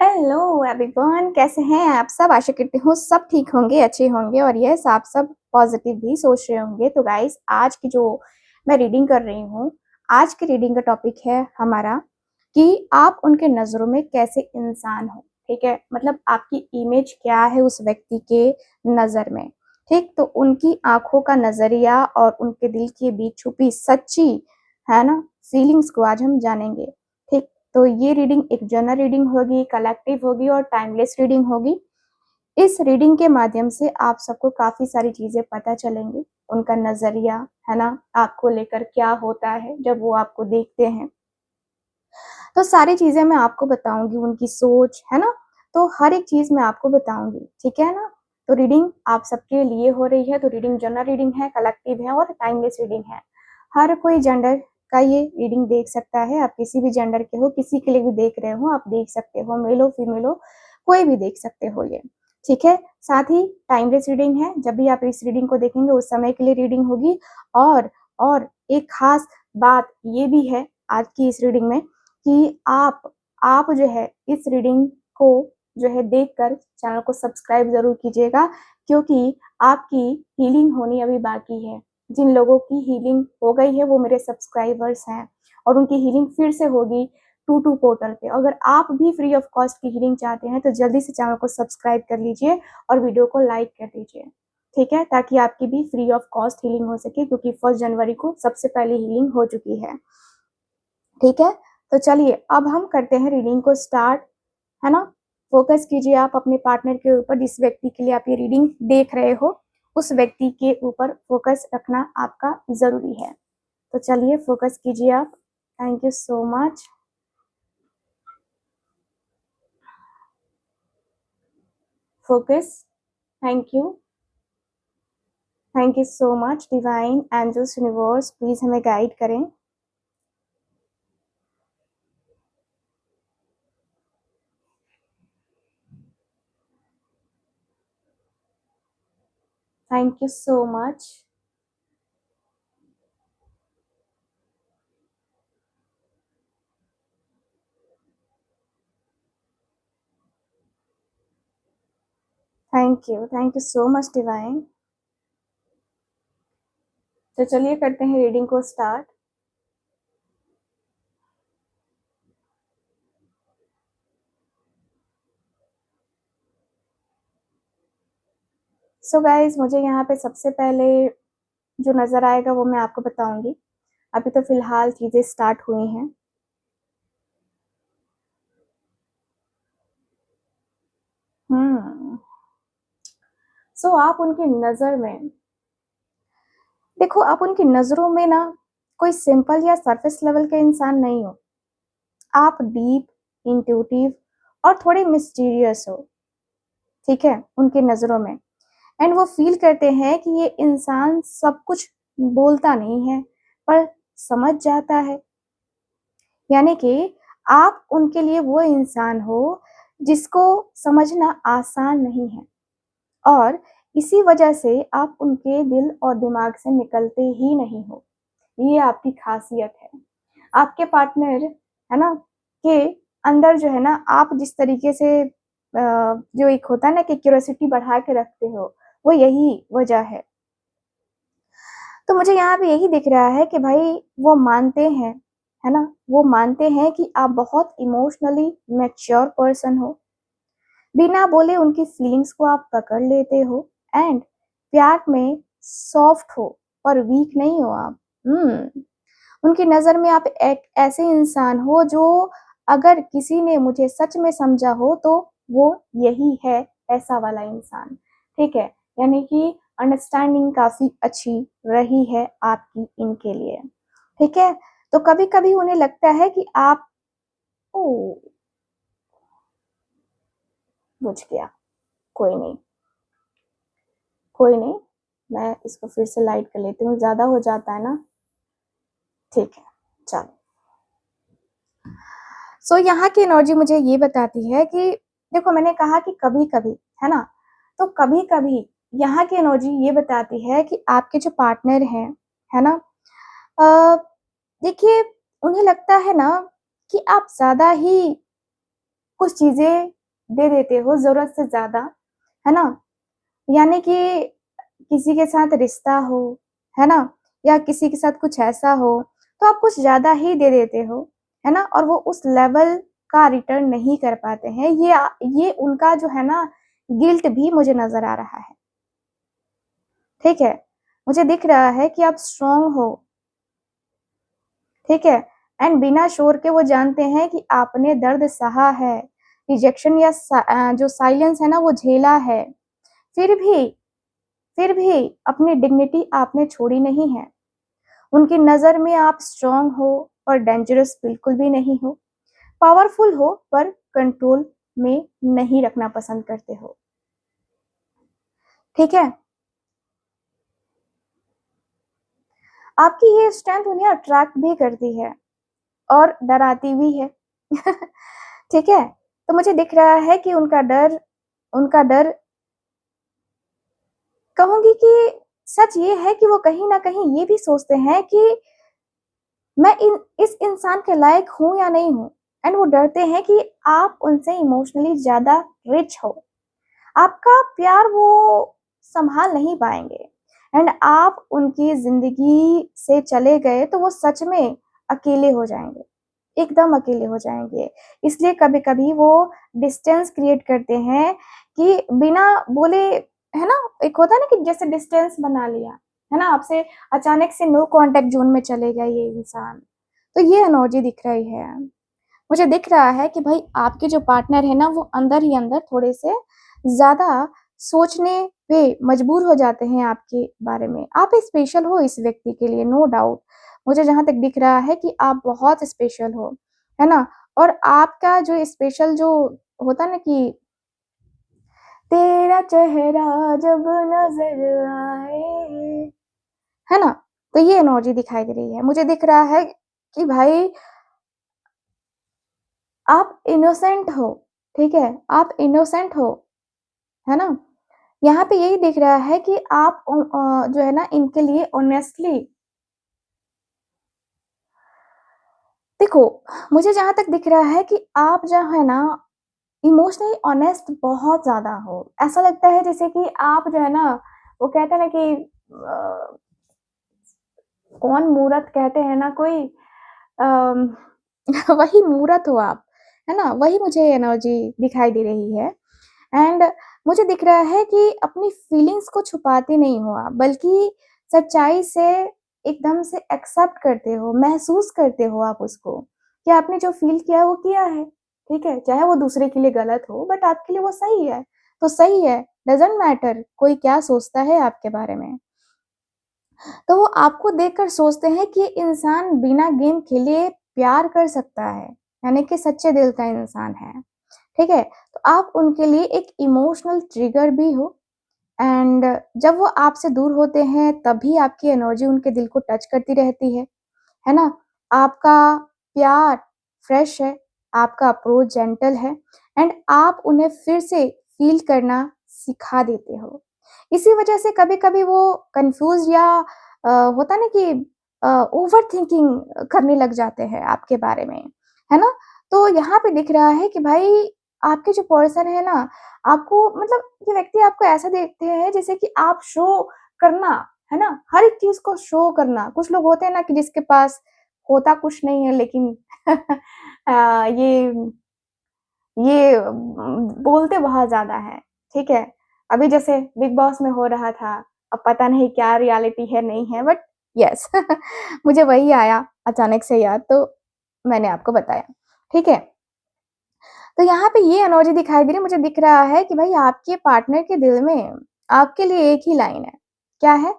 Hello everyone, कैसे हैं आप सब। आशा करती हूँ सब ठीक होंगे, अच्छे होंगे और यस आप सब पॉजिटिव भी सोच रहे होंगे। तो गाइस, आज की जो मैं रीडिंग कर रही हूँ, आज की रीडिंग का टॉपिक है हमारा कि आप उनके नज़रों में कैसे इंसान हो। ठीक है, मतलब आपकी इमेज क्या है उस व्यक्ति के नज़र में। ठीक, तो उनकी आंखों का नजरिया और उनके दिल के बीच छुपी सच्ची है ना फीलिंग्स को आज हम जानेंगे। ठीक, तो ये रीडिंग एक जनरल रीडिंग होगी, कलेक्टिव होगी और टाइमलेस रीडिंग होगी। इस रीडिंग के माध्यम से आप सबको काफी सारी चीजें पता चलेंगी। उनका नजरिया है ना, आपको लेकर क्या होता है जब वो आपको देखते हैं, तो सारी चीजें मैं आपको बताऊंगी। उनकी सोच है ना, तो हर एक चीज मैं आपको बताऊंगी। ठीक है ना। तो रीडिंग आप सबके लिए हो रही है। तो रीडिंग जनरल रीडिंग है, कलेक्टिव है और टाइमलेस रीडिंग है। हर कोई जेंडर का ये रीडिंग देख सकता है। आप किसी भी जेंडर के हो, किसी के लिए भी देख रहे हो, आप देख सकते हो। मेल हो फीमेल हो, कोई भी देख सकते हो ये। ठीक है। साथ ही टाइमलेस रीडिंग है। जब भी आप इस रीडिंग को देखेंगे उस समय के लिए रीडिंग होगी। और एक खास बात ये भी है आज की इस रीडिंग में कि आप जो है इस रीडिंग को जो है देखकर चैनल को सब्सक्राइब जरूर कीजिएगा, क्योंकि आपकी हीलिंग होनी अभी बाकी है। जिन लोगों की हीलिंग हो गई है वो मेरे सब्सक्राइबर्स हैं और उनकी हीलिंग फिर से होगी टू पोर्टल पे। अगर आप भी फ्री ऑफ कॉस्ट की हीलिंग चाहते हैं तो जल्दी से चैनल को सब्सक्राइब कर लीजिए और वीडियो को लाइक कर दीजिए। ठीक है, ताकि आपकी भी फ्री ऑफ कॉस्ट हीलिंग हो सके, क्योंकि 1 जनवरी को सबसे पहले हीलिंग हो चुकी है। ठीक है, तो चलिए अब हम करते हैं रीडिंग को स्टार्ट, है ना। फोकस कीजिए आप अपने पार्टनर के ऊपर। जिस व्यक्ति के लिए आप ये रीडिंग देख रहे हो उस व्यक्ति के ऊपर फोकस रखना आपका जरूरी है। तो चलिए फोकस कीजिए आप। Thank you so much. Focus. Thank you, thank you so much. Divine angels universe please हमें गाइड करें। Thank you so much. Thank you so much divine. तो चलिए करते हैं रीडिंग को स्टार्ट। सो गाइज, मुझे यहाँ पे सबसे पहले जो नजर आएगा वो मैं आपको बताऊंगी। अभी तो फिलहाल चीजें स्टार्ट हुई हैं। हम्म सो आप उनकी नजर में देखो, आप उनकी नजरों में ना कोई सिंपल या सरफेस लेवल के इंसान नहीं हो। आप डीप, इंट्यूटिव और थोड़े मिस्टीरियस हो। ठीक है, उनकी नजरों में। एंड वो फील करते हैं कि ये इंसान सब कुछ बोलता नहीं है पर समझ जाता है। यानी कि आप उनके लिए वो इंसान हो जिसको समझना आसान नहीं है, और इसी वजह से आप उनके दिल और दिमाग से निकलते ही नहीं हो। ये आपकी खासियत है। आपके पार्टनर है ना के अंदर जो है ना, आप जिस तरीके से जो एक होता है ना कि क्यूरियोसिटी बढ़ा के रखते हो, वो यही वजह है। तो मुझे यहाँ पे यही दिख रहा है कि भाई वो मानते हैं, है ना, वो मानते हैं कि आप बहुत इमोशनली मैच्योर पर्सन हो। बिना बोले उनकी फीलिंग्स को आप पकड़ लेते हो। एंड प्यार में सॉफ्ट हो पर वीक नहीं हो आप। उनकी नजर में आप एक ऐसे इंसान हो जो अगर किसी ने मुझे सच में समझा हो तो वो यही है, ऐसा वाला इंसान। ठीक है, यानी कि अंडरस्टैंडिंग काफी अच्छी रही है आपकी इनके लिए। ठीक है, तो कभी कभी उन्हें लगता है कि आप, ओ बुझ गया, कोई नहीं, कोई नहीं, मैं इसको फिर से लाइट कर लेती हूँ, ज्यादा हो जाता है ना। ठीक है, चलो। सो यहाँ की एनर्जी मुझे ये बताती है कि देखो, मैंने कहा कि कभी कभी, है ना, तो कभी कभी यहाँ की एनर्जी ये बताती है कि आपके जो पार्टनर हैं, है ना, देखिए, उन्हें लगता है ना कि आप ज्यादा ही कुछ चीजें दे देते हो जरूरत से ज्यादा, है ना। यानी कि किसी के साथ रिश्ता हो, है ना, या किसी के साथ कुछ ऐसा हो, तो आप कुछ ज्यादा ही दे देते हो, है ना, और वो उस लेवल का रिटर्न नहीं कर पाते हैं। ये उनका जो है ना गिल्ट भी मुझे नजर आ रहा है। ठीक है, मुझे दिख रहा है कि आप स्ट्रांग हो, ठीक है, एंड बिना शोर के वो जानते हैं कि आपने दर्द सहा है, रिजेक्शन या जो साइलेंस है ना वो झेला है। फिर भी फिर भी अपनी डिग्निटी आपने छोड़ी नहीं है। उनकी नजर में आप स्ट्रांग हो और डेंजरस बिल्कुल भी नहीं हो। पावरफुल हो पर कंट्रोल में नहीं रखना पसंद करते हो। ठीक है, आपकी ये स्ट्रेंथ उन्हें अट्रैक्ट भी करती है और डराती भी है। ठीक है, तो मुझे दिख रहा है कि उनका डर कहूंगी कि सच ये है कि वो कहीं ना कहीं ये भी सोचते हैं कि मैं इस इंसान के लायक हूं या नहीं हूं, एंड वो डरते हैं कि आप उनसे इमोशनली ज्यादा रिच हो, आपका प्यार वो संभाल नहीं पाएंगे, एंड आप उनकी जिंदगी से चले गए तो वो सच में अकेले हो जाएंगे, एकदम अकेले हो जाएंगे। इसलिए कभी कभी वो डिस्टेंस क्रिएट करते हैं कि बिना बोले, है ना, एक होता है ना कि जैसे डिस्टेंस बना लिया, है ना, आपसे अचानक से नो कांटेक्ट जोन में चले गए ये इंसान। तो ये एनर्जी दिख रही है। मुझे दिख रहा है कि भाई आपके जो पार्टनर है ना वो अंदर ही अंदर थोड़े से ज्यादा सोचने पे मजबूर हो जाते हैं आपके बारे में। आप स्पेशल हो इस व्यक्ति के लिए, नो डाउट। मुझे जहां तक दिख रहा है कि आप बहुत स्पेशल हो, है ना। और आपका जो स्पेशल जो होता ना कि तेरा चेहरा जब नजर आए, है ना, तो ये एनर्जी दिखाई दे रही है। मुझे दिख रहा है कि भाई आप इनोसेंट हो, ठीक है, आप इनोसेंट हो, है ना। यहाँ पे यही दिख रहा है कि आप जो है ना इनके लिए ऑनेस्टली, देखो, मुझे जहां तक दिख रहा है कि आप जो है ना इमोशनली ऑनेस्ट बहुत ज्यादा हो। ऐसा लगता है जैसे कि आप जो है ना, वो कहते हैं ना कि कौन मूरत कहते हैं ना कोई, अम, वही मूरत हो आप, है ना, वही मुझे एनर्जी दिखाई दे रही है। एंड मुझे दिख रहा है कि अपनी फीलिंग्स को छुपाते नहीं हो आप, बल्कि सच्चाई से एकदम से एक्सेप्ट करते हो, महसूस करते हो आप उसको, कि आपने जो फील किया वो किया है, ठीक है, चाहे वो दूसरे के लिए गलत हो बट आपके लिए वो सही है, तो सही है, डजेंट मैटर कोई क्या सोचता है आपके बारे में। तो वो आपको देखकर सोचते हैं कि ये इंसान बिना गेम खेले प्यार कर सकता है, यानी कि सच्चे दिल का इंसान है। ठीक है, तो आप उनके लिए एक इमोशनल ट्रिगर भी हो। एंड जब वो आपसे दूर होते हैं तभी आपकी एनर्जी उनके दिल को टच करती रहती है ना। आपका प्यार फ्रेश है, आपका अप्रोच जेंटल है, एंड आप उन्हें फिर से फील करना सिखा देते हो। इसी वजह से कभी-कभी वो कंफ्यूज या होता है ना कि ओवर थिंकिंग करने लग जाते हैं आपके बारे में, है ना। तो यहाँ पे दिख रहा है कि भाई आपके जो पर्सन है ना, आपको मतलब ये व्यक्ति आपको ऐसा देखते हैं जैसे कि आप शो करना, है ना, हर एक चीज को शो करना। कुछ लोग होते हैं ना कि जिसके पास होता कुछ नहीं है लेकिन ये बोलते बहुत ज्यादा है, ठीक है। अभी जैसे बिग बॉस में हो रहा था, अब पता नहीं क्या रियलिटी है नहीं है, बट यस मुझे वही आया अचानक से याद, तो मैंने आपको बताया। ठीक है, तो यहाँ पे ये एनर्जी दिखाई दे रही है। मुझे दिख रहा है कि भाई आपके पार्टनर के दिल में आपके लिए एक ही लाइन है। क्या है?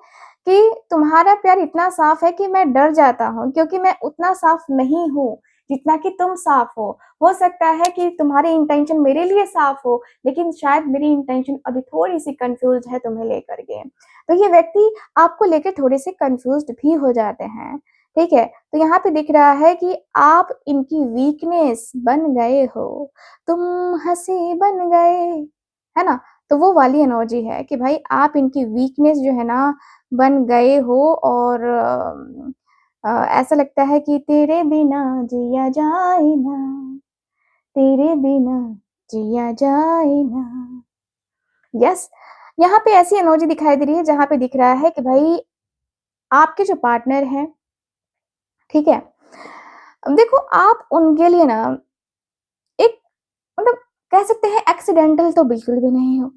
कि तुम्हारा प्यार इतना साफ है कि मैं डर जाता हूँ, क्योंकि मैं उतना साफ नहीं हूँ जितना कि तुम साफ हो। हो सकता है कि तुम्हारी इंटेंशन मेरे लिए साफ हो, लेकिन शायद मेरी इंटेंशन अभी थोड़ी सी कंफ्यूज है तुम्हें लेकर के। तो ये व्यक्ति आपको लेकर थोड़े से कंफ्यूज्ड भी हो जाते हैं। ठीक है, तो यहाँ पे दिख रहा है कि आप इनकी वीकनेस बन गए हो, तुम हंसी बन गए, है ना। तो वो वाली एनर्जी है कि भाई आप इनकी वीकनेस जो है ना बन गए हो, और ऐसा लगता है कि तेरे बिना जिया जाए ना, तेरे बिना जिया जाए ना। यस, यहाँ पे ऐसी एनर्जी दिखाई दे रही है जहाँ पे दिख रहा है कि भाई आपके जो पार्टनर हैं, ठीक है? अब देखो आप उनके लिए ना एक मतलब कह सकते हैं एक्सीडेंटल तो बिल्कुल भी नहीं हो।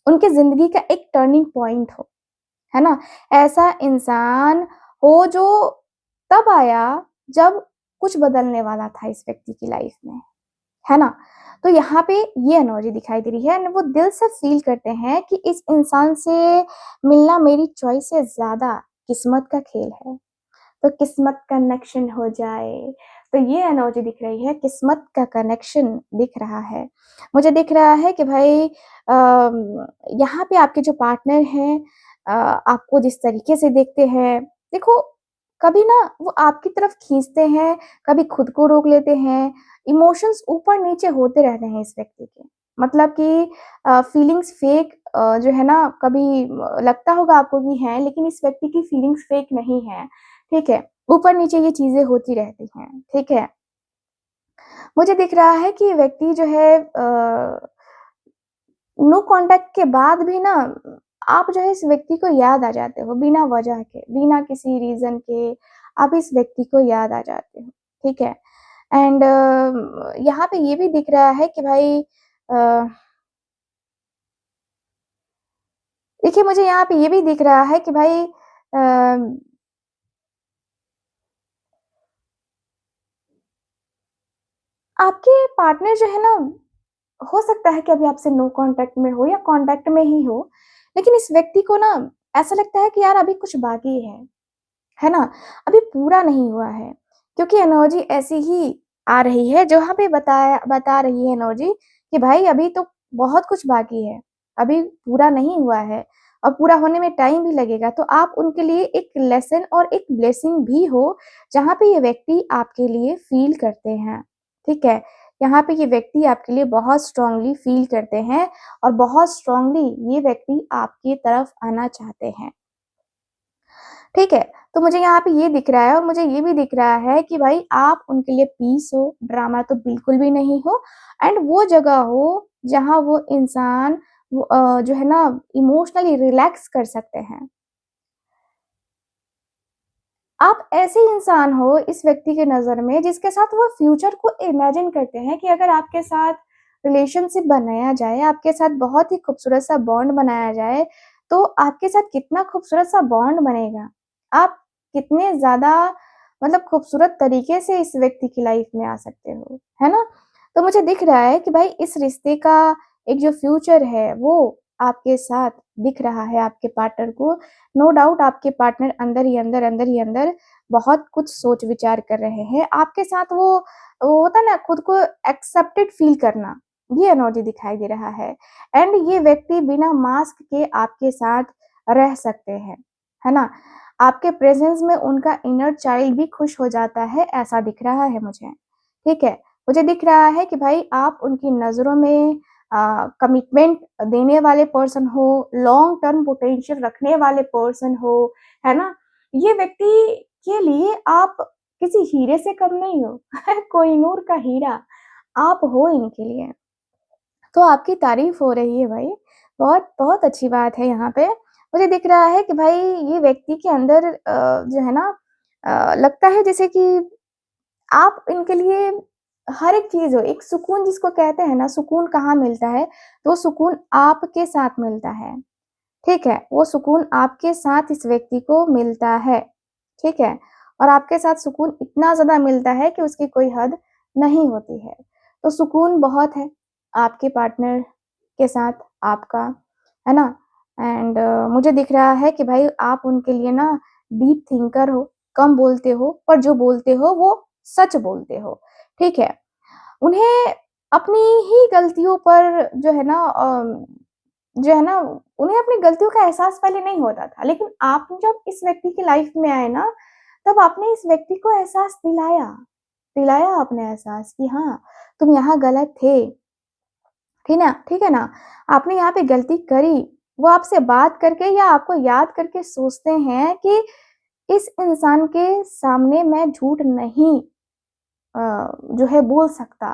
उनकी ज़िंदगी का एक टर्निंग पॉइंट हो, है ना? ऐसा इंसान हो जो तब आया जब कुछ बदलने वाला था इस व्यक्ति की लाइफ में, है ना? तो यहाँ पे ये एनर्जी दिखाई दे रही है एंड वो दिल से फ़ील करते हैं कि इस इंसान से मिलना मेरी चॉइस से ज़्यादा किस्मत का खेल है। तो किस्मत कनेक्शन हो जाए, तो ये एनर्जी दिख रही है, किस्मत का कनेक्शन दिख रहा है। मुझे दिख रहा है कि भाई यहाँ पे आपके जो पार्टनर हैं आपको जिस तरीके से देखते हैं, देखो कभी ना वो आपकी तरफ खींचते हैं, कभी खुद को रोक लेते हैं, इमोशंस ऊपर-नीचे होते रहते हैं इस व्यक्ति के। मतलब कि फीलिंग्स फेक जो है ना कभी लगता होगा आपको कि हैं, लेकिन इस व्यक्ति की फीलिंग्स फेक नहीं है। ठीक है? ऊपर-नीचे ये चीज़ें होती रहती हैं, ठीक है? मुझे दिख रहा है कि व्यक्ति जो है नो कॉन्टैक्ट के बाद भी ना आप जो है इस व्यक्ति को याद आ जाते हो बिना वजह के, बिना किसी रीज़न के आप इस व्यक्ति को याद आ जाते हो, ठीक है? एंड यहाँ पे ये भी दिख रहा है कि भाई देखिए मुझे यहाँ पे ये भी दिख रहा है कि भाई आपके पार्टनर जो है ना हो सकता है कि अभी आपसे नो कॉन्टैक्ट में हो या कॉन्टैक्ट में ही हो, लेकिन इस व्यक्ति को ना ऐसा लगता है कि यार अभी कुछ बाकी है ना? अभी पूरा नहीं हुआ है, क्योंकि एनर्जी ऐसी ही आ रही है जहाँ पे बता रही है एनर्जी कि भाई अभी तो बहुत कुछ बाकी है, अभी पूरा नहीं हुआ है और पूरा होने में टाइम भी लगेगा। तो आप उनके लिए एक लेसन और एक ब्लेसिंग भी हो, जहाँ पे ये व्यक्ति आपके लिए फ़ील करते हैं, ठीक है? यहाँ पे ये व्यक्ति आपके लिए बहुत स्ट्रॉन्गली फ़ील करते हैं और बहुत स्ट्रॉन्गली ये व्यक्ति आपकी तरफ आना चाहते हैं। ठीक है? तो मुझे यहाँ पे ये दिख रहा है और मुझे ये भी दिख रहा है कि भाई आप उनके लिए पीस हो, ड्रामा तो बिल्कुल भी नहीं हो एंड वो जगह हो जहाँ वो इंसान जो है ना इमोशनली रिलैक्स कर सकते हैं। आप ऐसे इंसान हो इस व्यक्ति के नज़र में जिसके साथ वो फ्यूचर को इमेजिन करते हैं कि अगर आपके साथ रिलेशनशिप बनाया जाए, आपके साथ बहुत ही खूबसूरत सा बॉन्ड बनाया जाए, तो आपके साथ कितना खूबसूरत सा बॉन्ड बनेगा। आप कितने ज़्यादा मतलब खूबसूरत तरीके से इस व्यक्ति की लाइफ में आ सकते हो, है ना? तो मुझे दिख रहा है कि भाई इस रिश्ते का एक जो फ्यूचर है वो आपके साथ दिख रहा है आपके पार्टनर को। नो डाउट आपके पार्टनर अंदर ही अंदर बहुत कुछ सोच विचार कर रहे हैं। आपके साथ वो होता है ना खुद को एक्सेप्टेड फ़ील करना, ये एनर्जी दिखाई दे रहा है एंड ये व्यक्ति बिना मास्क के आपके साथ रह सकते हैं, है ना? आपके प्रेज़ेंस में उनका इनर चाइल्ड भी खुश हो जाता है, ऐसा दिख रहा है मुझे, ठीक है? मुझे दिख रहा है कि भाई आप उनकी नज़रों में कमिटमेंट देने वाले पर्सन हो, लॉन्ग टर्म पोटेंशियल रखने वाले पर्सन हो, है ना? ये व्यक्ति के लिए आप किसी हीरे से कम नहीं हो, कोहिनूर का हीरा आप हो इनके लिए। तो आपकी तारीफ़ हो रही है भाई, बहुत अच्छी बात है यहाँ पे। मुझे दिख रहा है कि भाई ये व्यक्ति के अंदर जो है ना लगता है जैसे कि आप इनके लिए हर एक चीज़ हो, एक सुकून जिसको कहते हैं ना, सुकून कहाँ मिलता है? तो वो सुकून आपके साथ मिलता है, ठीक है? वो सुकून आपके साथ इस व्यक्ति को मिलता है, ठीक है? और आपके साथ सुकून इतना ज़्यादा मिलता है कि उसकी कोई हद नहीं होती है। तो सुकून बहुत है आपके पार्टनर के साथ आपका, है ना? एंड मुझे दिख रहा है कि भाई आप उनके लिए ना डीप थिंकर हो, कम बोलते हो, पर जो बोलते हो वो सच बोलते हो, ठीक है? उन्हें अपनी ही गलतियों पर जो है ना उन्हें अपनी गलतियों का एहसास पहले नहीं होता था, लेकिन आप जब इस व्यक्ति की लाइफ में आए ना, तब आपने इस व्यक्ति को एहसास दिलाया, दिलाया आपने एहसास कि हाँ, तुम यहाँ गलत थे, ठीक है ना? आपने यहाँ पे गलती करी, वो आपसे बात करके या आपको याद करके सोचते हैं कि इस इंसान के सामने मैं झूठ नहीं जो है बोल सकता,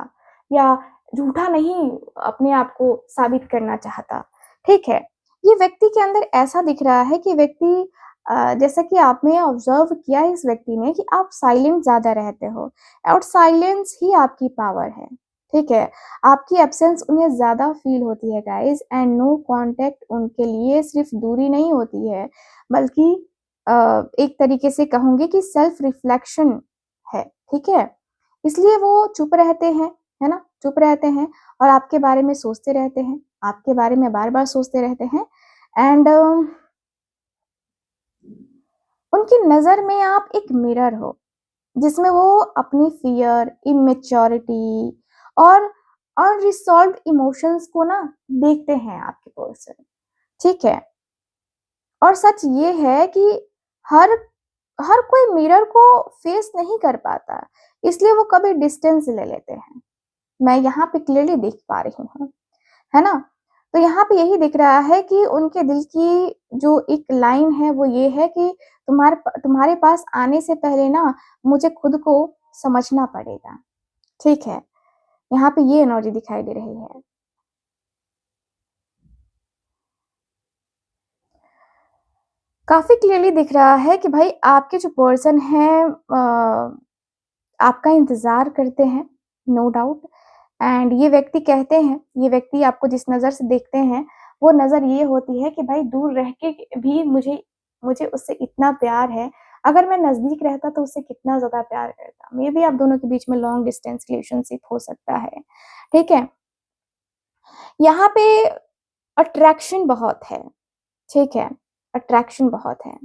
या झूठा नहीं अपने आप को साबित करना चाहता, ठीक है? ये व्यक्ति के अंदर ऐसा दिख रहा है कि व्यक्ति जैसा कि आपने ऑब्ज़र्व किया है इस व्यक्ति ने कि आप साइलेंट ज़्यादा रहते हो और साइलेंस ही आपकी पावर है, ठीक है? आपकी एब्सेंस उन्हें ज़्यादा फ़ील होती है गाइज़ एंड नो कॉन्टैक्ट उनके लिए सिर्फ़ दूरी नहीं होती है, बल्कि एक तरीके से कहूँगी कि सेल्फ रिफ्लेक्शन है, ठीक है? इसलिए वो चुप रहते हैं, है ना? चुप रहते हैं और आपके बारे में सोचते रहते हैं, आपके बारे में बार-बार सोचते रहते हैं एंड उनकी नज़र में आप एक मिरर हो, जिसमें वो अपनी फ़ियर, इमैच्योरिटी और अनरिज़ॉल्व्ड इमोशंस को ना देखते हैं आपके पर्सन, ठीक है? और सच ये है कि हर हर कोई मिरर को फेस नहीं कर पाता, इसलिए वो कभी डिस्टेंस ले लेते हैं। मैं यहाँ पे क्लियरली देख पा रही हूँ, है ना? तो यहाँ पे यही दिख रहा है कि उनके दिल की जो एक लाइन है वो ये है कि तुम्हारे पास आने से पहले ना मुझे खुद को समझना पड़ेगा, ठीक है? यहाँ पे ये एनर्जी दिखाई दे रही है। काफ़ी क्लियरली दिख रहा है कि भाई आपके जो पर्सन हैं आपका इंतज़ार करते हैं, नो डाउट एंड ये व्यक्ति कहते हैं, ये व्यक्ति आपको जिस नज़र से देखते हैं, वो नज़र ये होती है कि भाई दूर रह के भी मुझे मुझे उससे इतना प्यार है, अगर मैं नज़दीक रहता तो उससे कितना ज़्यादा प्यार करता। मेबी आप दोनों के बीच में लॉन्ग डिस्टेंस रिलेशनशिप हो सकता है, ठीक है? यहाँ पे अट्रैक्शन बहुत है, ठीक है? अट्रैक्शन बहुत है।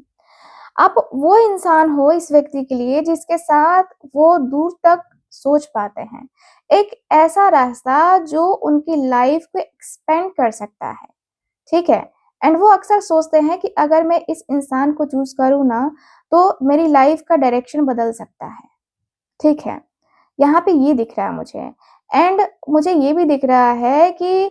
आप वो इंसान हो इस व्यक्ति के लिए जिसके साथ वो दूर तक सोच पाते हैं। एक ऐसा रास्ता जो उनकी लाइफ़ को एक्सपेंड कर सकता है, ठीक है? एंड वो अक्सर सोचते हैं कि अगर मैं इस इंसान को चूज़ करूँ ना, तो मेरी लाइफ़ का डायरेक्शन बदल सकता है, ठीक है? यहाँ पे ये दिख रहा है मुझे एंड मुझे ये भी दिख रहा है कि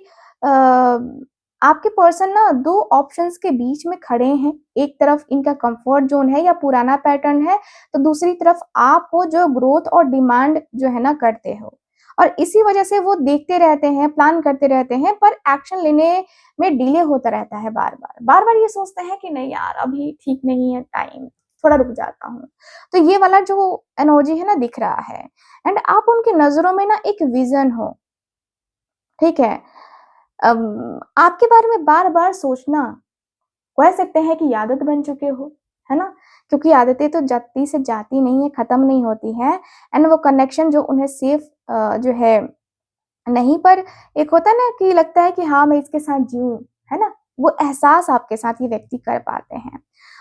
आपके पर्सन ना 2 ऑप्शंस के बीच में खड़े हैं। एक तरफ इनका कंफर्ट ज़ोन है या पुराना पैटर्न है, तो दूसरी तरफ आप हो जो ग्रोथ और डिमांड जो है ना करते हो। और इसी वजह से वो देखते रहते हैं, प्लान करते रहते हैं पर एक्शन लेने में डिले होता रहता है बार-बार। बार-बार ये सोचते हैं कि नहीं यार अभी ठीक नहीं है टाइम, थोड़ा रुक जाता हूँ। तो ये वाला जो एनर्जी है ना दिख रहा है एंड आप उनकी नज़रों में ना एक विज़न हो, ठीक है? आपके बारे में बार-बार सोचना कह सकते हैं कि आदत बन चुके हो, है ना? क्योंकि आदतें तो जाती से जाती नहीं है, खत्म नहीं होती हैं एंड वो कनेक्शन जो उन्हें सेफ जो है नहीं पर एक होता है ना कि लगता है कि हाँ, मैं इसके साथ जीऊँ, है ना? वो एहसास आपके साथ ये व्यक्ति कर पाते हैं।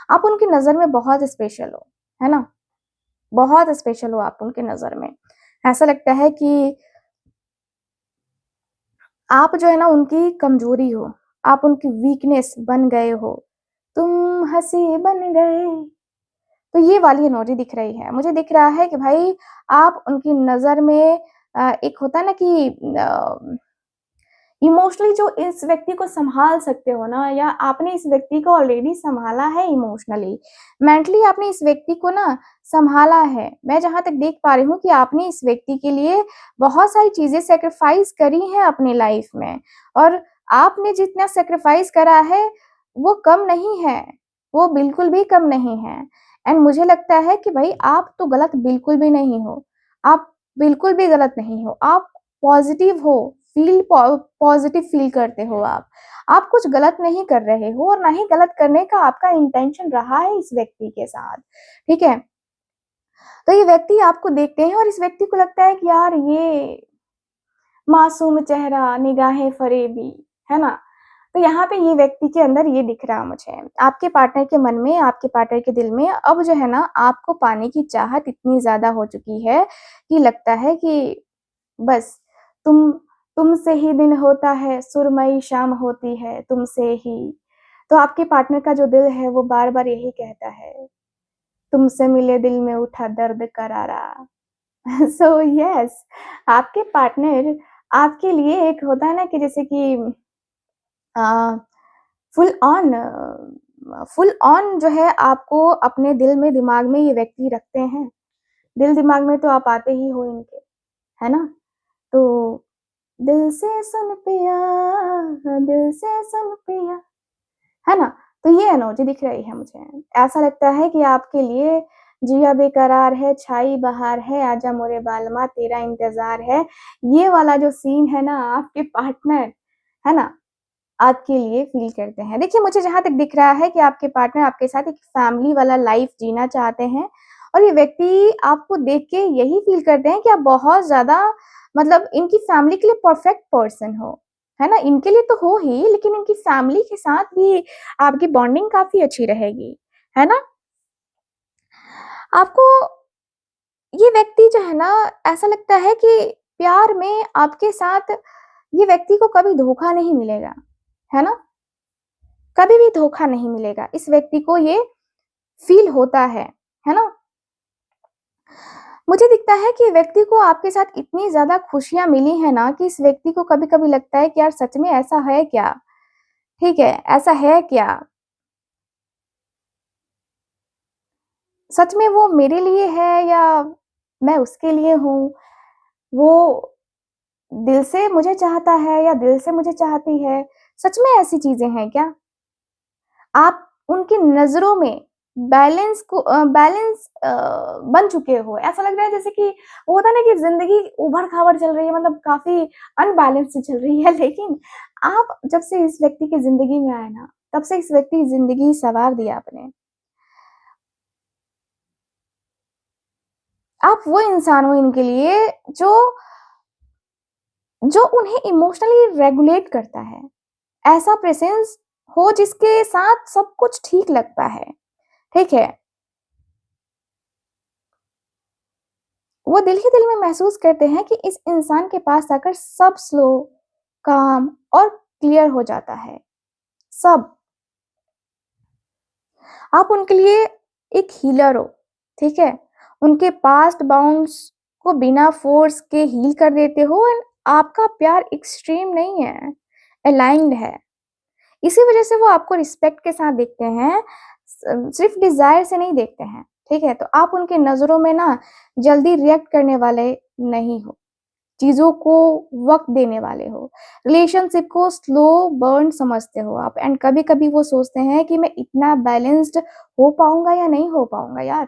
आप उनकी नज़र में बहुत स्पेशल हो, है ना? बहुत स्पेशल हो आप उनकी नज़र में। ऐसा लगता है कि आप जो है ना उनकी कमज़ोरी हो, आप उनकी वीकनेस बन गए हो, तुम हँसी बन गए। तो ये वाली एनर्जी दिख रही है। मुझे दिख रहा है कि भाई आप उनकी नज़र में एक होता है ना कि इमोशनली जो इस व्यक्ति को सँभाल सकते हो ना या आपने इस व्यक्ति को ऑलरेडी सँभाला है इमोशनली, मेंटली आपने इस व्यक्ति को ना सँभाला है। मैं जहाँ तक देख पा रही हूँ कि आपने इस व्यक्ति के लिए बहुत सारी चीज़ें सैक्रिफ़ाइस करी हैं अपनी लाइफ़ में और आपने जितना सैक्रिफ़ाइस करा है, वो कम नहीं है, वो बिल्कुल भी कम नहीं है। एंड मुझे लगता है कि भई आप तो गलत बिल्कुल भी नहीं हो, आप बिल्कुल भी गलत नहीं हो, आप पॉज़िटिव हो, पॉज़िटिव फ़ील करते हो आप। आप कुछ गलत नहीं कर रहे हो और ना ही गलत करने का आपका इंटेंशन रहा है इस व्यक्ति के साथ, ठीक है? तो ये व्यक्ति आपको देखते हैं और इस व्यक्ति को लगता है कि यार ये मासूम चेहरा, निगाहें फ़रेबी, है ना? तो यहाँ पे ये व्यक्ति के अंदर ये दिख रहा मुझे। आपके पार्टनर के मन में, आपके पार्टनर के दिल में अब जो है ना आपको पाने की चाहत इतनी ज़्यादा हो चुकी है कि लगता है कि बस तुम तुमसे ही दिन होता है, सुरमई शाम होती है तुमसे ही। तो आपके पार्टनर का जो दिल है वो बार-बार यही कहता है, तुमसे मिले दिल में उठा दर्द करारा। सो यस आपके पार्टनर आपके लिए एक होता है ना कि जैसे कि अ, फुल ऑन फुल ऑन जो है आपको अपने दिल में, दिमाग में ये व्यक्ति रखते हैं। दिल-दिमाग में तो आप आते ही हो इनके, है ना? तो दिल से सुन पिया, दिल से सुन पिया, है ना? तो ये एनर्जी दिख रही है मुझे। ऐसा लगता है कि आपके लिए जिया बेकरार है, छाई बहार है, आजा मोरे बालमा तेरा इंतज़ार है। ये वाला जो सीन है ना, आपके पार्टनर, है ना? आपके लिए फ़ील करते हैं। देखिए, मुझे जहाँ तक दिख रहा है कि आपके पार्टनर आपके साथ एक फैमिली वाला लाइफ़ जीना चाहते हैं और ये व्यक्ति आपको देख के यही फ़ील करते हैं कि आप बहुत ज़्यादा मतलब इनकी फैमिली के लिए परफ़ेक्ट पर्सन हो, है ना? इनके लिए तो हो ही, लेकिन इनकी फैमिली के साथ भी आपकी बॉन्डिंग काफ़ी अच्छी रहेगी, है ना? आपको ये व्यक्ति जो है ना, ऐसा लगता है कि प्यार में आपके साथ ये व्यक्ति को कभी धोखा नहीं मिलेगा, है ना? कभी भी धोखा नहीं मिलेगा। इस व्यक्ति को ये फ़ील होता है ना? मुझे दिखता है कि व्यक्ति को आपके साथ इतनी ज़्यादा खुशियाँ मिली हैं ना कि इस व्यक्ति को कभी-कभी लगता है कि यार सच में ऐसा है क्या? ठीक है, ऐसा है क्या? सच में वो मेरे लिए है या मैं उसके लिए हूँ? वो दिल से मुझे चाहता है या दिल से मुझे चाहती है? सच में ऐसी चीज़ें हैं क्या? आप उनकी नज़रों में बन चुके हो। ऐसा लग रहा है जैसे कि वो होता है ना कि ज़िंदगी ऊबड़-खाबड़ चल रही है, मतलब काफ़ी अनबैलेंस सी चल रही है, लेकिन आप जब से इस व्यक्ति की ज़िंदगी में आए ना, तब से इस व्यक्ति की ज़िंदगी सँवार दी आपने। आप वो इंसान हो इनके लिए जो जो उन्हें इमोशनली रेगुलेट करता है। ऐसा प्रेज़ेंस हो जिसके साथ सब कुछ ठीक लगता है, ठीक है? वो दिल ही दिल में महसूस करते हैं कि इस इंसान के पास आकर सब स्लो, काम और क्लियर हो जाता है, सब। आप उनके लिए एक हीलर हो, ठीक है? उनके पास्ट बाउंड्स को बिना फ़ोर्स के हील कर देते हो एंड आपका प्यार एक्सट्रीम नहीं है, अलाइन्ड है। इसी वजह से वो आपको रिस्पेक्ट के साथ देखते हैं, सिर्फ़ डिज़ायर से नहीं देखते हैं, ठीक है? तो आप उनकी नज़रों में ना जल्दी रिएक्ट करने वाले नहीं हो। चीज़ों को वक़्त देने वाले हो। रिलेशनशिप को स्लो बर्न समझते हो आप एंड कभी-कभी वो सोचते हैं कि मैं इतना बैलेंस्ड हो पाऊँगा या नहीं हो पाऊँगा यार?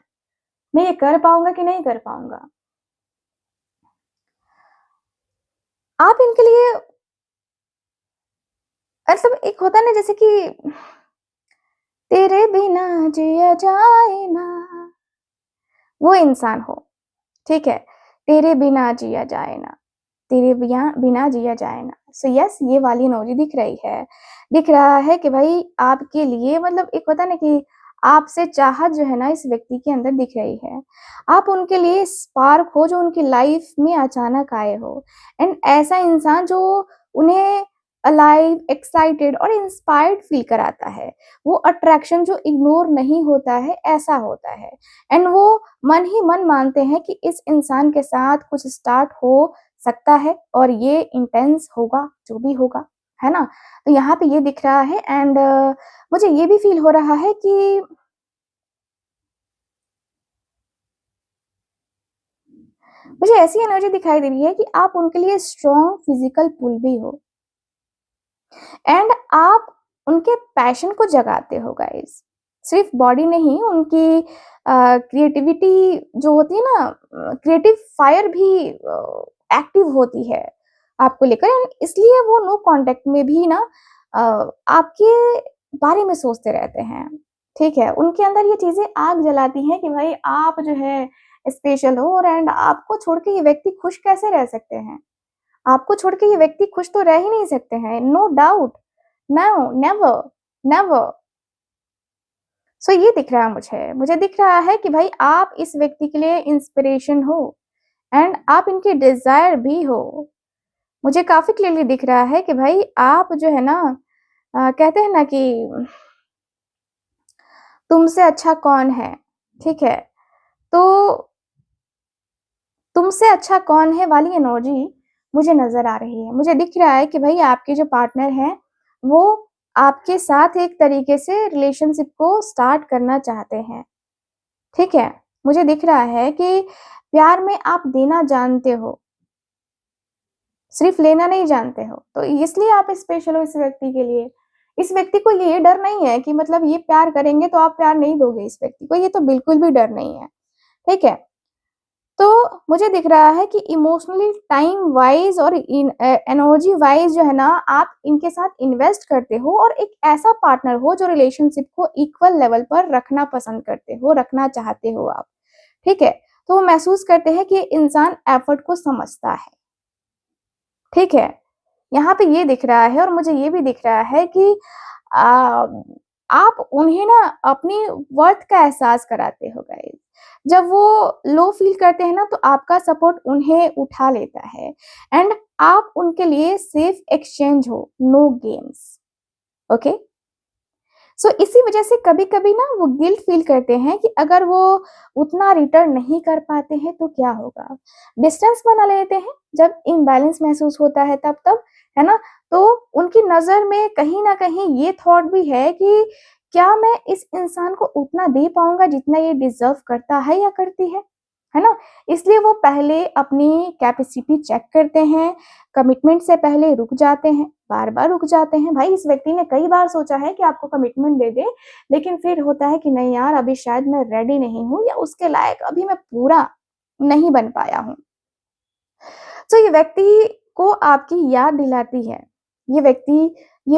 मैं ये कर पाऊँगा कि नहीं कर पाऊँगा? आप इनके लिए मतलब एक होता है ना जैसे कि तेरे बिना जिया जाए ना, वो इंसान हो, ठीक है? तेरे बिना जिया जाए ना, तेरे बिया बिना जिया जाए ना। सो यस, ये वाली इमोजी दिख रही है। दिख रहा है कि भई आपके लिए मतलब एक होता है ना कि आपसे चाहत जो है ना इस व्यक्ति के अंदर दिख रही है। आप उनके लिए स्पार्क हो जो उनकी लाइफ़ में अचानक आए हो एंड ऐसा इंसान जो उन्हें अलाइव, एक्साइटेड और इंस्पायर्ड फ़ील कराता है। वो अट्रैक्शन जो इग्नोर नहीं होता है, ऐसा होता है एंड वो मन ही मन मानते हैं कि इस इंसान के साथ कुछ स्टार्ट हो सकता है और ये इंटेंस होगा, जो भी होगा, है ना? तो यहाँ पे ये दिख रहा है एंड मुझे ये भी फ़ील हो रहा है कि मुझे ऐसी एनर्जी दिखाई दे रही है कि आप उनके लिए स्ट्रॉन्ग फिज़िकल पुल भी हो एंड आप उनके पैशन को जगाते हो गाइज़। सिर्फ़ बॉडी नहीं, उनकी क्रिएटिविटी जो होती है ना क्रिएटिव फायर भी एक्टिव होती है आपको लेकर एंड इसलिए वो नो कॉन्टैक्ट में भी ना आपके बारे में सोचते रहते हैं, ठीक है? उनके अंदर ये चीज़ें आग जलाती हैं कि भाई आप जो है स्पेशल हो और एंड आपको छोड़ के ये व्यक्ति खुश कैसे रह सकते हैं? आपको छोड़ के ये व्यक्ति खुश तो रह ही नहीं सकते हैं, no doubt, no, never, never. So ये दिख रहा है मुझे। मुझे दिख रहा है कि भाई आप इस व्यक्ति के लिए इंस्पिरेशन हो एंड आप इनके डिज़ायर भी हो। मुझे काफ़ी क्लियरली दिख रहा है कि भाई आप जो है ना कहते हैं ना कि तुमसे अच्छा कौन है, ठीक है? तो तुमसे अच्छा कौन है वाली एनर्जी मुझे नज़र आ रही है। मुझे दिख रहा है कि भई आपके जो पार्टनर हैं, वो आपके साथ एक तरीके से रिलेशनशिप को स्टार्ट करना चाहते हैं, ठीक है? मुझे दिख रहा है कि प्यार में आप देना जानते हो, सिर्फ लेना नहीं जानते हो, तो इसलिए आप स्पेशल हो इस व्यक्ति के लिए। इस व्यक्ति को ये डर नहीं है कि मतलब ये प्यार करेंगे तो आप प्यार नहीं दोगे इस व्यक्ति को, ये तो बिल्कुल भी डर नहीं है, ठीक है। तो मुझे दिख रहा है कि इमोशनली टाइम वाइज और एनर्जी वाइज जो है ना, आप इनके साथ इन्वेस्ट करते हो और एक ऐसा पार्टनर हो जो रिलेशनशिप को इक्वल लेवल पर रखना पसंद करते हो, रखना चाहते हो आप, ठीक है। तो वो महसूस करते हैं कि इंसान एफर्ट को समझता है, ठीक है। यहाँ पे ये दिख रहा है और मुझे ये भी दिख रहा है कि आ, आप उन्हें ना अपनी वर्थ का एहसास कराते हो गाइस। जब वो लो फील करते हैं ना, तो आपका सपोर्ट उन्हें उठा लेता है एंड आप उनके लिए सेफ एक्सचेंज हो, नो गेम्स, ओके। सो इसी वजह से कभी-कभी ना वो गिल्ट फील करते हैं कि अगर वो उतना रिटर्न नहीं कर पाते हैं तो क्या होगा? डिस्टेंस बना लेते हैं जब इम्बैलेंस महसूस होता है तब, है ना? तो उनकी नज़र में कहीं न कहीं ये थॉट भी है कि क्या मैं इस इंसान को उतना दे पाऊँगा जितना ये डिज़र्व करता है या करती है ना? इसलिए वो पहले अपनी कैपेसिटी चेक करते हैं, कमिटमेंट से पहले रुक जाते हैं, बार-बार रुक जाते हैं। भाई इस व्यक्ति ने कई बार सोचा है कि आपको कमिटमेंट दे दे, लेकिन फिर होता है कि नहीं यार अभी शायद मैं रेडी नहीं हूँ या उसके लायक अभी मैं पूरा नहीं बन पाया हूँ। तो ये व्यक्ति को आपकी याद दिलाती है। ये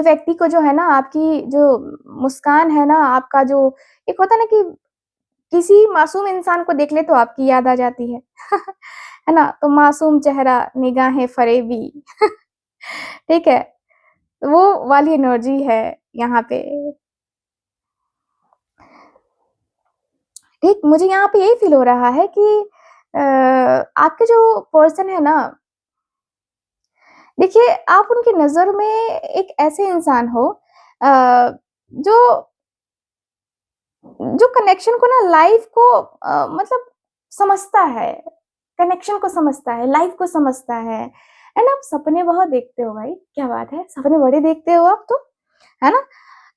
व्यक्ति को जो है ना, आपकी जो मुस्कान है ना, आपका जो एक होता है ना कि किसी मासूम इंसान को देख ले तो आपकी याद आ जाती है। है ना? तो मासूम चेहरा, निगाहें फ़रेबी ठीक है? वो वाली एनर्जी है यहाँ पे। ठीक, मुझे यहाँ पे यही फ़ील हो रहा है कि आपके जो पर्सन है ना, देखिए आप उनकी नज़र में एक ऐसे इंसान हो अ, जो जो कनेक्शन को ना लाइफ़ को मतलब समझता है, कनेक्शन को समझता है, लाइफ़ को समझता है एंड आप सपने बहुत देखते हो भाई, क्या बात है! सपने बड़े देखते हो आप तो, है ना?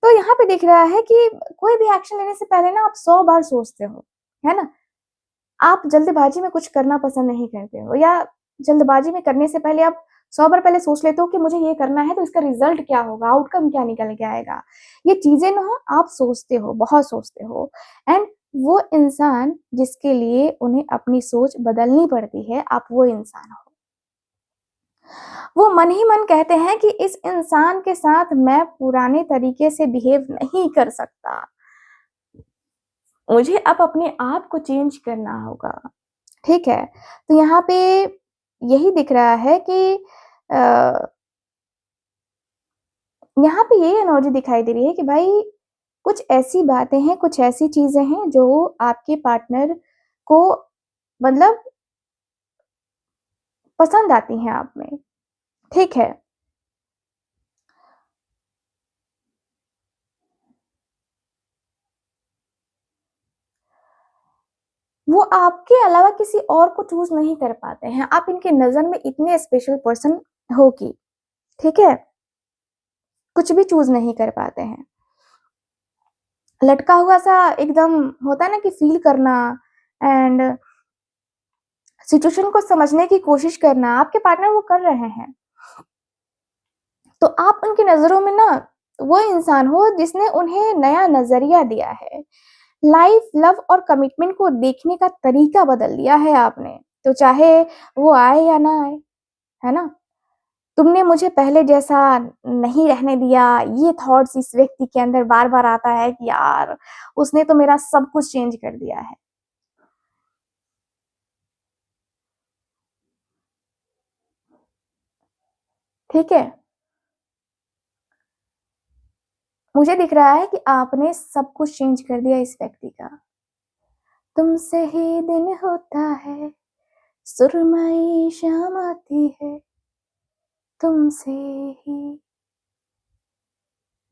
तो यहाँ पे दिख रहा है कि कोई भी एक्शन लेने से पहले ना आप 100 बार सोचते हो, है ना? आप जल्दबाज़ी में कुछ करना पसंद नहीं करते हो या जल्दबाज़ी में करने से पहले आप 100 बार पहले सोच लेते हो कि मुझे ये करना है तो इसका रिज़ल्ट क्या होगा, आउटकम क्या निकल के आएगा। ये चीज़ें ना आप सोचते हो, बहुत सोचते हो एंड वो इंसान जिसके लिए उन्हें अपनी सोच बदलनी पड़ती है, आप वो इंसान हो। वो मन ही मन कहते हैं कि इस इंसान के साथ मैं पुराने तरीके से बिहेव नहीं कर सकता। मुझे अब अपने आप को चेंज करना होगा, ठीक है? तो यहाँ पे यही दिख रहा है कि अ, यहाँ पे यही एनर्जी दिखाई दे रही है कि भाई कुछ ऐसी बातें हैं, कुछ ऐसी चीज़ें हैं जो आपके पार्टनर को मतलब पसंद आती हैं आप में, ठीक है? वो आपके अलावा किसी और को चूज़ नहीं कर पाते हैं, आप इनकी नज़र में इतने स्पेशल पर्सन हो कि, ठीक है? कुछ भी चूज़ नहीं कर पाते हैं। लटका हुआ सा एकदम होता है ना कि फ़ील करना एंड सिचुएशन को समझने की कोशिश करना, आपके पार्टनर वो कर रहे हैं। तो आप उनकी नज़रों में ना वो इंसान हो जिसने उन्हें नया नज़रिया दिया है। लाइफ़, लव और कमिटमेंट को देखने का तरीका बदल दिया है आपने। तो चाहे वो आए या ना आए, है ना? तुमने मुझे पहले जैसा नहीं रहने दिया, ये थॉट्स इस व्यक्ति के अंदर बार-बार आता है कि यार, उसने तो मेरा सब कुछ चेंज कर दिया है। ठीक है? मुझे दिख रहा है कि आपने सब कुछ चेंज कर दिया इस व्यक्ति का। तुमसे ही दिन होता है, सुरमई शाम आती है, तुमसे ही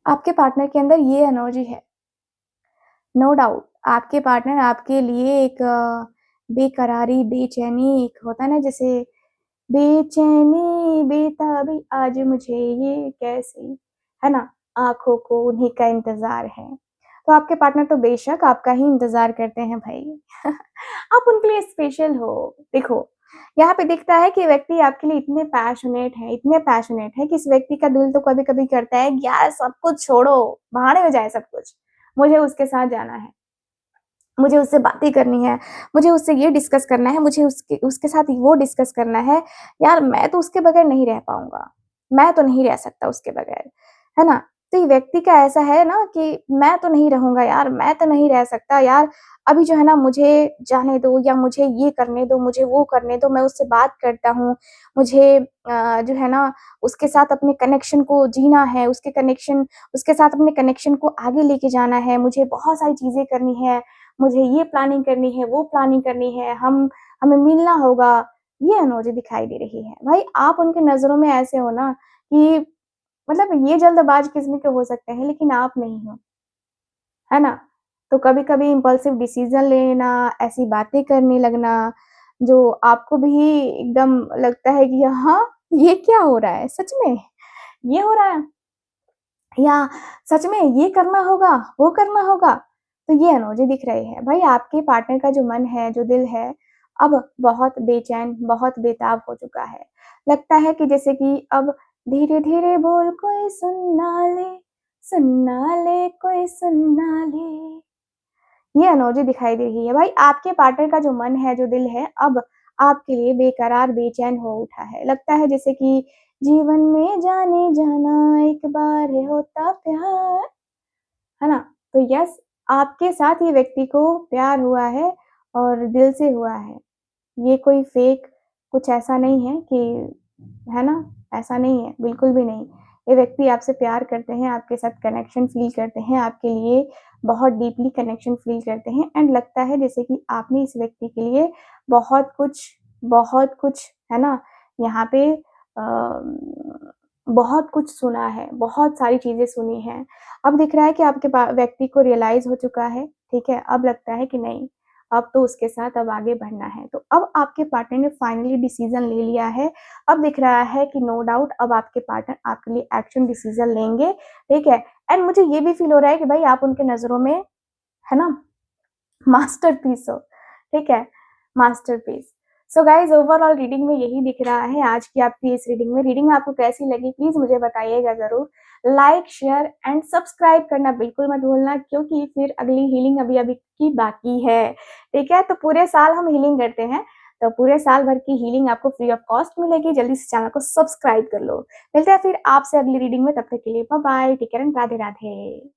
आपके पार्टनर के अंदर ये एनर्जी है, नो डाउट। आपके पार्टनर आपके लिए एक बेकरारी, बेचैनी एक होता है ना जैसे बेचैनी बेताबी आज मुझे ये कैसी, है ना? आँखों को उन्हीं का इंतज़ार है। तो आपके पार्टनर तो बेशक आपका ही इंतज़ार करते हैं भाई। आप उनके लिए स्पेशल हो। देखो, यहाँ पे दिखता है कि व्यक्ति आपके लिए इतने पैशनेट है कि इस व्यक्ति का दिल तो कभी-कभी करता है कि यार सब कुछ छोड़ो, भाड़ में जाए सब कुछ, मुझे उसके साथ जाना है। मुझे उससे बातें करनी है, मुझे उससे ये डिस्कस करना है, मुझे उसके उसके साथ वो डिस्कस करना है। यार मैं तो उसके बगैर नहीं रह पाऊँगा, मैं तो नहीं रह सकता उसके बगैर, है ना? तो ये व्यक्ति का ऐसा है ना कि मैं तो नहीं रहूँगा यार, मैं तो नहीं रह सकता यार, अभी जो है ना मुझे जाने दो या मुझे ये करने दो, मुझे वो करने दो, मैं उससे बात करता हूँ। मुझे जो है ना उसके साथ अपने कनेक्शन को जीना है, उसके साथ अपने कनेक्शन को आगे लेके जाना है, मुझे बहुत सारी चीज़ें करनी है। मुझे ये प्लानिंग करनी है, वो प्लानिंग करनी है, हमें मिलना होगा, ये एनर्जी दिखाई दे रही है। भाई आप उनकी नज़रों में ऐसे हो ना कि मतलब ये जल्दबाज़ किस्म के हो सकते हैं लेकिन आप नहीं हो, है ना? तो कभी-कभी इम्पल्सिव डिसीज़न लेना, ऐसी बातें करने लगना, जो आपको भी एकदम लगता है कि हाँ, ये क्या हो रहा है? सच में? ये हो रहा है? या सच में ये करना होगा, वो करना होगा, तो ये एनर्जी दिख रही है। भाई आपके पार्टनर का जो मन है, जो दिल है, अब बहुत बेचैन, बहुत बेताब हो चुका है। लगता है कि जैसे कि अब धीरे-धीरे बोल कोई सुन ना ले कोई सुन ना ले। ये एनर्जी दिखाई दे रही है। भाई आपके पार्टनर का जो मन है, जो दिल है, अब आपके लिए बेकरार, बेचैन हो उठा है। लगता है जैसे कि जीवन में जाने-जाना एक बार होता प्यार, है ना? तो यस, आपके साथ ये व्यक्ति को प्यार हुआ है और दिल से हुआ है। ये कोई फेक कुछ ऐसा नहीं है कि है ना? ऐसा नहीं है, बिल्कुल भी नहीं। ये व्यक्ति आपसे प्यार करते हैं, आपके साथ कनेक्शन फ़ील करते हैं, आपके लिए बहुत डीपली कनेक्शन फ़ील करते हैं एंड लगता है जैसे कि आपने इस व्यक्ति के लिए बहुत कुछ, है ना? यहाँ पे बहुत कुछ सुना है, बहुत सारी चीज़ें सुनी हैं। अब दिख रहा है कि आपके व्यक्ति को रियलाइज़ हो चुका है, ठीक है? अब लगता है कि नहीं, अब तो उसके साथ अब आगे बढ़ना है। तो अब आपके पार्टनर ने फाइनली डिसीज़न ले लिया है। अब दिख रहा है कि नो डाउट अब आपके पार्टनर आपके लिए एक्शन डिसीज़न लेंगे, ठीक है? एंड मुझे ये भी फ़ील हो रहा है कि भाई आप उनके नज़रों में, है ना, मास्टरपीस हो, ठीक है? Masterpiece. So guys overall reading में यही दिख रहा है आज की आपकी इस रीडिंग में। रीडिंग आपको कैसी लगी प्लीज़ मुझे बताइएगा ज़रूर। लाइक, शेयर एंड सब्सक्राइब करना बिल्कुल मत भूलना क्योंकि फिर अगली हीलिंग अभी-अभी की बाकी है, ठीक है? तो पूरे साल हम हीलिंग करते हैं, तो पूरे साल भर की हीलिंग आपको फ्री ऑफ कॉस्ट मिलेगी। जल्दी से चैनल को सब्सक्राइब कर लो। मिलते हैं फिर आपसे अगली रीडिंग में, तब तक के लिए bye-bye, take care and Radhe Radhe.